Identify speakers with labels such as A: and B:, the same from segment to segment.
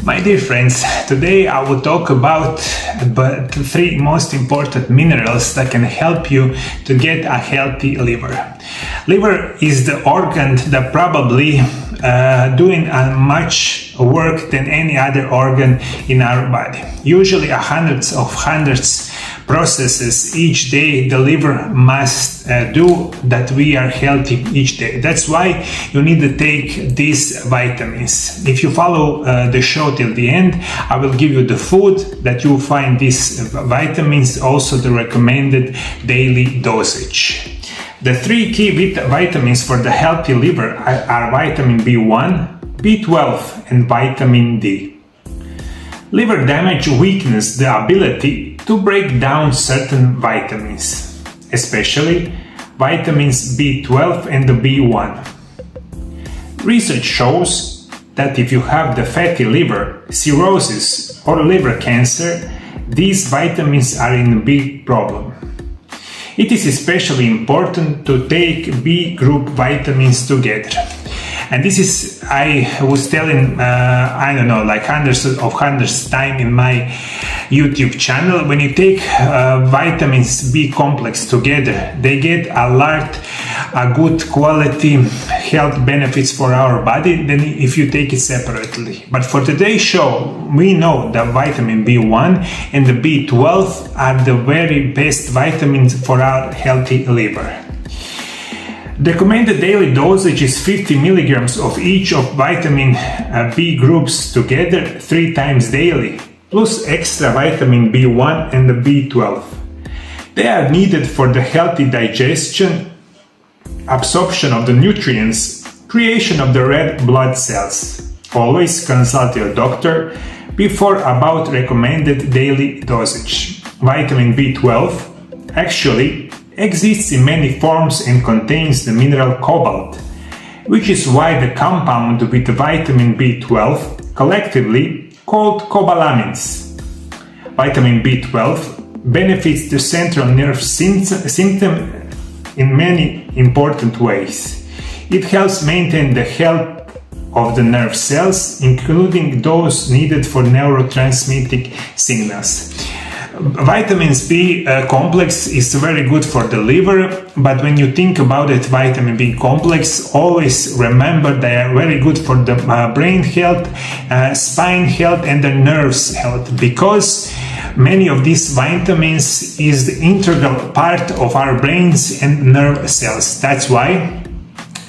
A: My dear friends, today I will talk about the three most important minerals that can help you to get a healthy liver. Liver is the organ that probably doing much work than any other organ in our body. Usually hundreds processes each day the liver must do that we are healthy each day. That's why you need to take these vitamins. If you follow the show till the end, I will give you the food that you find these vitamins, also the recommended daily dosage. The three key vitamins for the healthy liver are vitamin B1, B12 and vitamin D. Liver damage weakens the ability to break down certain vitamins, especially vitamins B12 and the B1. Research shows that if you have the fatty liver, cirrhosis or liver cancer, these vitamins are in a big problem. It is especially important to take B group vitamins together. And this is, I was telling, like hundreds times in my YouTube channel. When you take vitamins B complex together, they get a good quality health benefits for our body than if you take it separately. But for today's show, we know that vitamin B1 and the B12 are the very best vitamins for our healthy liver. The recommended daily dosage is 50 milligrams of each of vitamin B groups together 3 times daily, plus extra vitamin B1 and the B12. They are needed for the healthy digestion, absorption of the nutrients, creation of the red blood cells. Always consult your doctor before about recommended daily dosage. Vitamin B12 actually exists in many forms and contains the mineral cobalt, which is why the compound with vitamin B12 collectively called cobalamins. Vitamin B12 benefits the central nerve system in many important ways. It helps maintain the health of the nerve cells, including those needed for neurotransmitting signals. Vitamins B complex is very good for the liver, but when you think about it, vitamin B complex, always remember they are very good for the brain health, spine health and the nerves health, because many of these vitamins is the integral part of our brains and nerve cells. That's why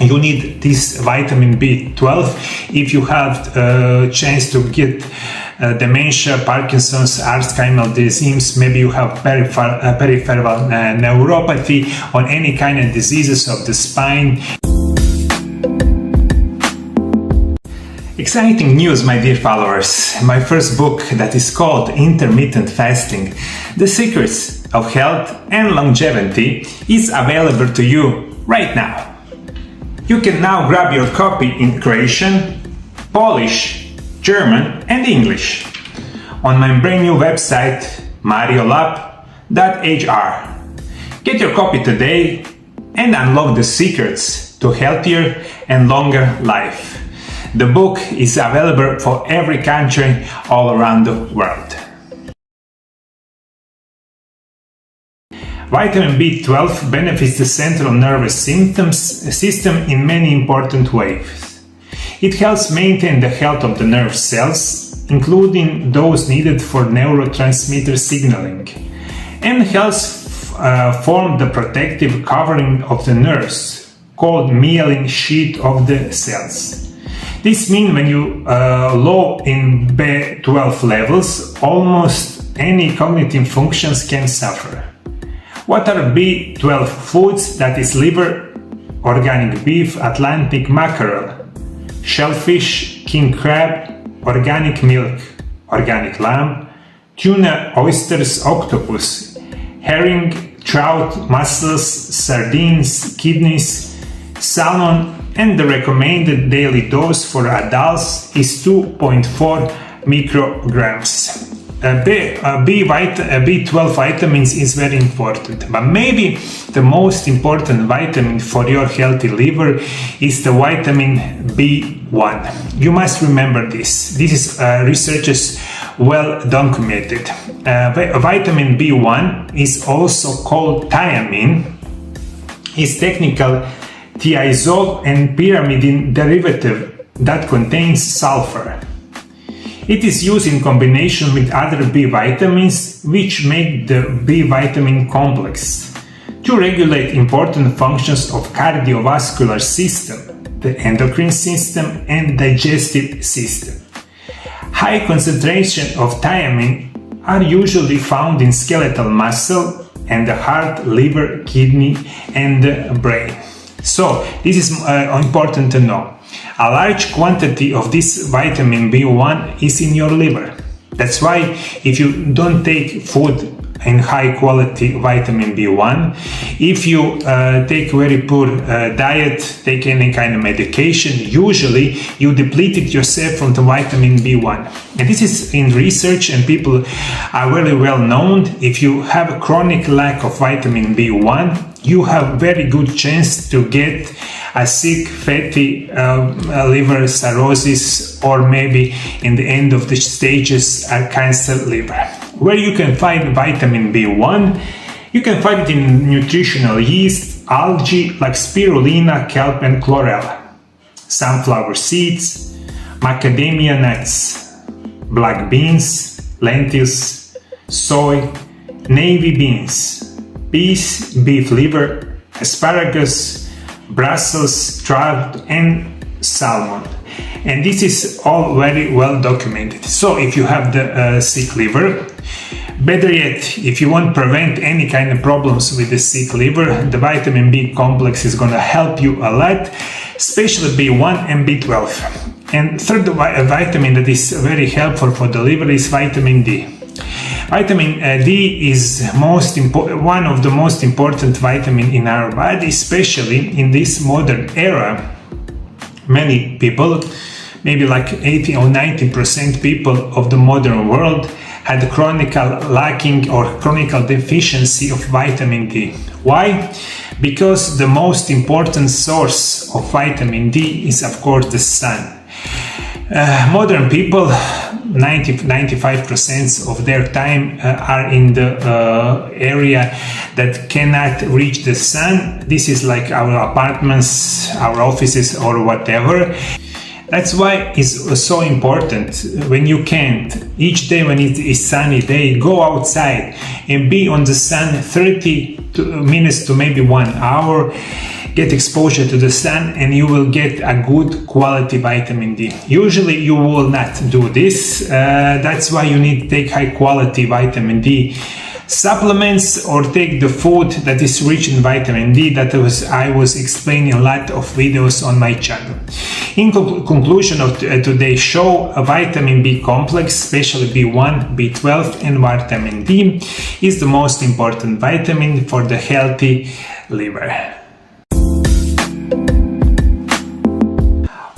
A: you need this vitamin B12 if you have a chance to get dementia, Parkinson's, Alzheimer's disease, maybe you have peripheral neuropathy or any kind of diseases of the spine. Exciting news, my dear followers! My first book that is called Intermittent Fasting, The Secrets of Health and Longevity is available to you right now. You can now grab your copy in Croatian, Polish, German and English on my brand new website MarioLab.hr. Get your copy today and unlock the secrets to healthier and longer life. The book is available for every country all around the world. Vitamin B12 benefits the central nervous system in many important ways. It helps maintain the health of the nerve cells, including those needed for neurotransmitter signaling, and helps form the protective covering of the nerves, called myelin sheath of the cells. This means when you low in B12 levels, almost any cognitive functions can suffer. What are B12 foods? That is liver, organic beef, Atlantic mackerel, shellfish, king crab, organic milk, organic lamb, tuna, oysters, octopus, herring, trout, mussels, sardines, kidneys, salmon, and the recommended daily dose for adults is 2.4 micrograms. B12 vitamins is very important, but maybe the most important vitamin for your healthy liver is the vitamin B1. You must remember this. This is researchers well documented. Vitamin B1 is also called thiamine. Is technical thiazole and pyrimidine derivative that contains sulfur. It is used in combination with other B vitamins, which make the B vitamin complex to regulate important functions of cardiovascular system, the endocrine system, and digestive system. High concentration of thiamine are usually found in skeletal muscle and the heart, liver, kidney, and the brain. So this is important to know. A large quantity of this vitamin B1 is in your liver. That's why if you don't take food in high quality vitamin B1, if you take very poor diet, take any kind of medication, usually you depleted yourself from the vitamin B1. And this is in research, and people are very well known. If you have a chronic lack of vitamin B1, you have very good chance to get a sick fatty liver, cirrhosis, or maybe in the end of the stages a cancer liver. Where you can find vitamin B1, you can find it in nutritional yeast, algae like spirulina, kelp, and chlorella, sunflower seeds, macadamia nuts, black beans, lentils, soy, navy beans, peas, beef liver, asparagus, Brussels sprout, and salmon. And this is all very well documented. So if you have the sick liver, better yet, if you want to prevent any kind of problems with the sick liver, the vitamin B complex is going to help you a lot, especially B1 and B12. And third vitamin that is very helpful for the liver is vitamin D. Vitamin D is one of the most important vitamins in our body, especially in this modern era. Many people, maybe like 80 or 90% people of the modern world, had chronic lacking or chronic deficiency of vitamin D. Why? Because the most important source of vitamin D is, of course, the sun. Modern people, 95% of their time are in the area that cannot reach the sun. This is like our apartments, our offices, or whatever. That's why it's so important when you can't, each day when it is sunny day, go outside and be on the sun 30 minutes to maybe 1 hour. Get exposure to the sun and you will get a good quality vitamin D. Usually you will not do this. That's why you need to take high quality vitamin D supplements or take the food that is rich in vitamin D that I was explaining a lot of videos on my channel. In conclusion of today's show, a vitamin B complex, especially B1, B12 and vitamin D, is the most important vitamin for the healthy liver.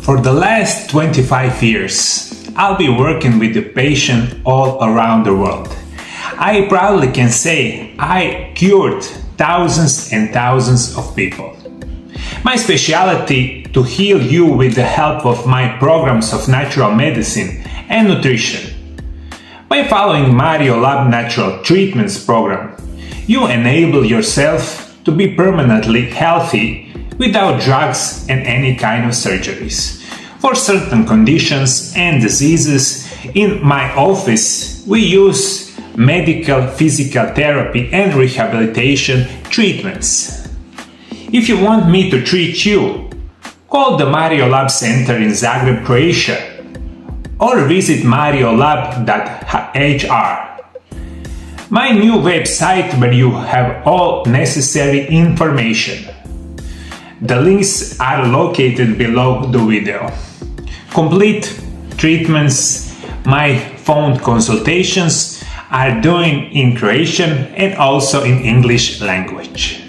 A: For the last 25 years, I'll be working with the patient all around the world. I proudly can say I cured thousands and thousands of people. My specialty to heal you with the help of my programs of natural medicine and nutrition. By following MarioLab Natural Treatments program, you enable yourself to be permanently healthy without drugs and any kind of surgeries. For certain conditions and diseases, in my office we use medical, physical therapy and rehabilitation treatments. If you want me to treat you, call the MarioLab Center in Zagreb, Croatia, or visit mariolab.hr. My new website where you have all necessary information. The links are located below the video. Complete treatments, my phone consultations are doing in Croatian and also in English language.